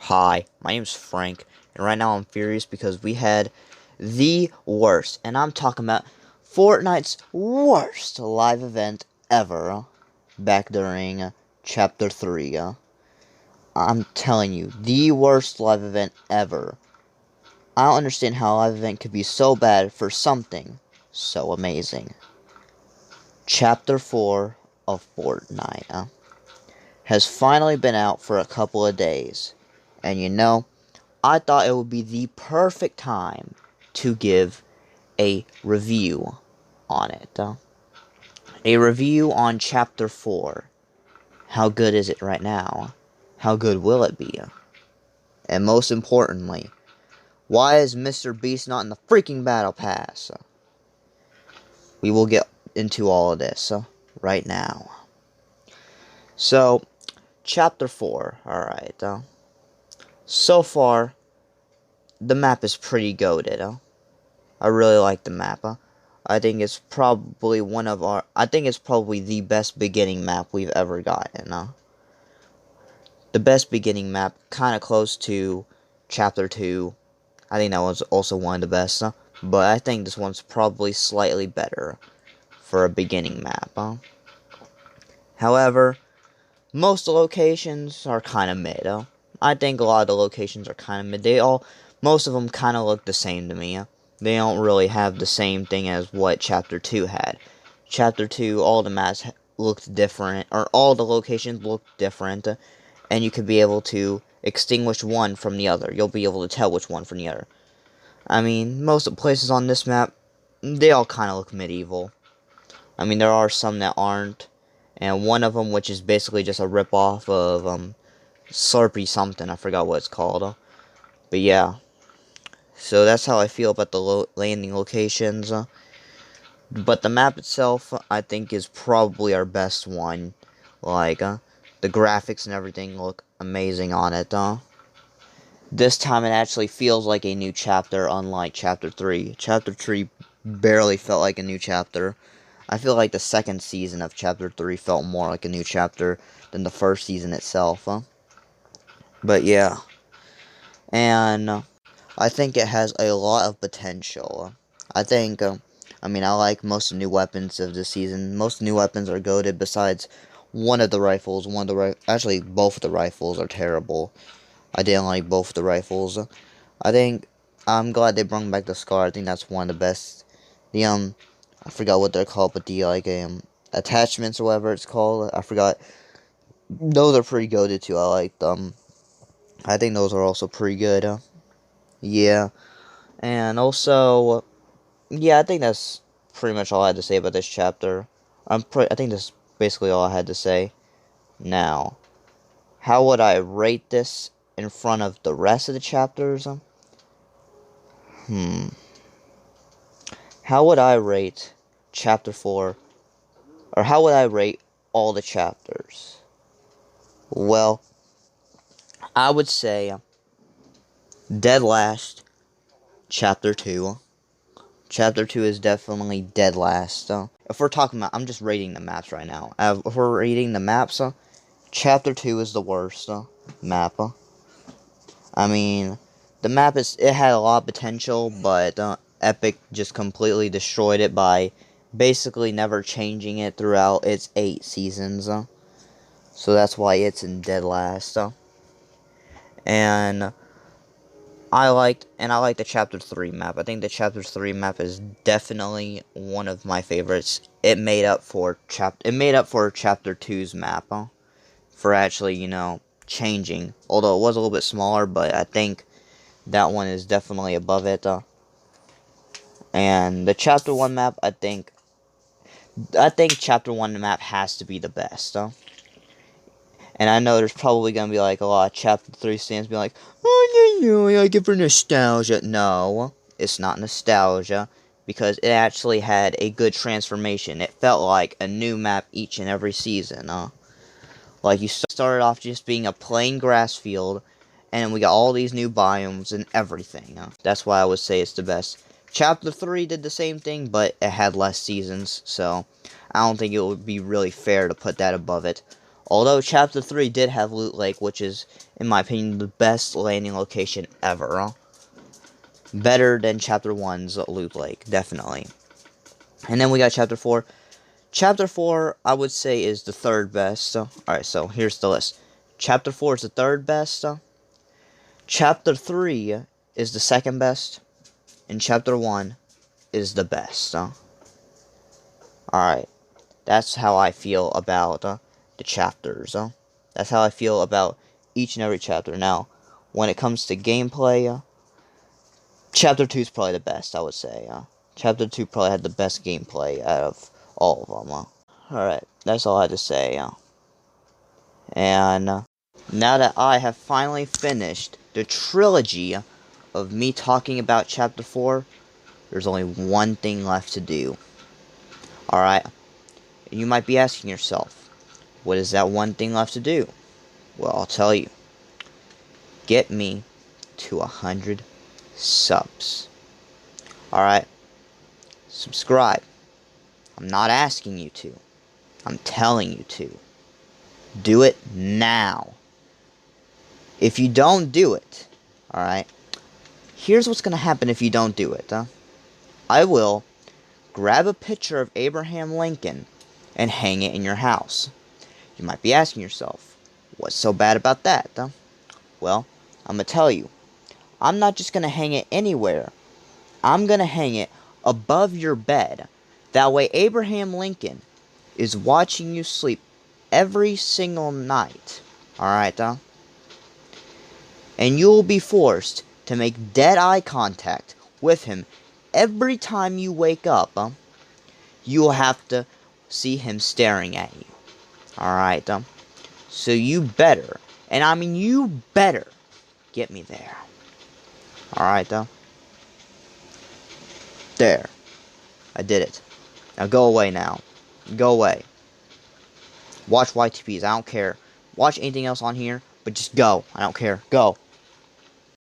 Hi, my name's Frank, and right now I'm furious because we had the worst, and I'm talking about Fortnite's worst live event ever back during Chapter 3. I'm telling you, the worst live event ever. I don't understand how a live event could be so bad for something so amazing. Chapter 4 of Fortnite has finally been out for a couple of days, and I thought it would be the perfect time to give a review on it. A review on Chapter 4. How good is it right now? How good will it be? And most importantly, why is Mr. Beast not in the freaking Battle Pass? We will get into all of this right now. So, Chapter 4, alright. So far, the map is pretty goated. I really like the map. I think it's probably the best beginning map we've ever gotten. The best beginning map, kind of close to Chapter 2. I think that was also one of the best. But I think this one's probably slightly better for a beginning map. However, most of the locations are kind of mid. I think a lot of the locations are kind of mid. Most of them kind of look the same to me. They don't really have the same thing as what Chapter 2 had. Chapter 2, all the maps looked different, or all the locations looked different, and you could be able to extinguish one from the other. You'll be able to tell which one from the other. I mean, most of the places on this map, they all kind of look medieval. I mean, there are some that aren't, and one of them, which is basically just a ripoff of Slurpee something, I forgot what it's called. But yeah. So that's how I feel about the landing locations. But the map itself, I think, is probably our best one. Like, the graphics and everything look amazing on it. This time it actually feels like a new chapter, unlike Chapter 3. Chapter 3 barely felt like a new chapter. I feel like the second season of Chapter 3 felt more like a new chapter than the first season itself. But yeah. And I think it has a lot of potential. I think, I like most new weapons of this season. Most new weapons are goated besides one of the rifles. Actually, both of the rifles are terrible. I didn't like both of the rifles. I'm glad they brought back the SCAR. I think that's one of the best. I forgot what they're called, but the, attachments or whatever it's called. I forgot. Those are pretty goated too. I like them. I think those are also pretty good. Yeah. And also, yeah, I think that's pretty much all I had to say about this chapter. I think that's basically all I had to say. Now, how would I rate this in front of the rest of the chapters? How would I rate Chapter 4? Or how would I rate all the chapters? Well, I would say dead last, Chapter 2. Chapter 2 is definitely dead last. If we're talking about, I'm just rating the maps right now. If we're rating the maps, Chapter 2 is the worst map. I mean, it had a lot of potential, but Epic just completely destroyed it by basically never changing it throughout its 8 seasons. So that's why it's in dead last. And I like the Chapter 3 map. I think the Chapter 3 map is definitely one of my favorites. It made up for Chapter 2's map, for actually, changing. Although it was a little bit smaller, but I think that one is definitely above it. And the Chapter 1 map, I think Chapter 1 map has to be the best. And I know there's probably going to be, a lot of Chapter 3 fans being like, oh, yeah, I give for nostalgia. No, it's not nostalgia, because it actually had a good transformation. It felt like a new map each and every season. Like, you started off just being a plain grass field, and we got all these new biomes and everything. That's why I would say it's the best. Chapter 3 did the same thing, but it had less seasons, so I don't think it would be really fair to put that above it. Although Chapter 3 did have Loot Lake, which is, in my opinion, the best landing location ever. Better than Chapter 1's Loot Lake, definitely. And then we got Chapter 4. Chapter 4, I would say, is the third best. Alright, so here's the list. Chapter 4 is the third best. Chapter 3 is the second best. And Chapter 1 is the best. Alright, that's how I feel about the chapters. That's how I feel about each and every chapter. Now, when it comes to gameplay, Chapter 2 is probably the best, I would say. Chapter 2 probably had the best gameplay out of all of them. Alright, that's all I had to say. And now that I have finally finished the trilogy of me talking about Chapter 4, there's only one thing left to do. Alright, you might be asking yourself, what is that one thing left to do? Well, I'll tell you. Get me to 100 subs. Alright, subscribe. I'm not asking you to. I'm telling you to. Do it now. If you don't do it, alright, here's what's going to happen if you don't do it. I will grab a picture of Abraham Lincoln and hang it in your house. You might be asking yourself, what's so bad about that? Well, I'm going to tell you. I'm not just going to hang it anywhere. I'm going to hang it above your bed. That way Abraham Lincoln is watching you sleep every single night. Alright, and you'll be forced to make dead eye contact with him every time you wake up. You'll have to see him staring at you. Alright, so you better, and I mean you better, get me there. Alright, there. I did it. Now go away now. Go away. Watch YTPs, I don't care. Watch anything else on here, but just go. I don't care. Go.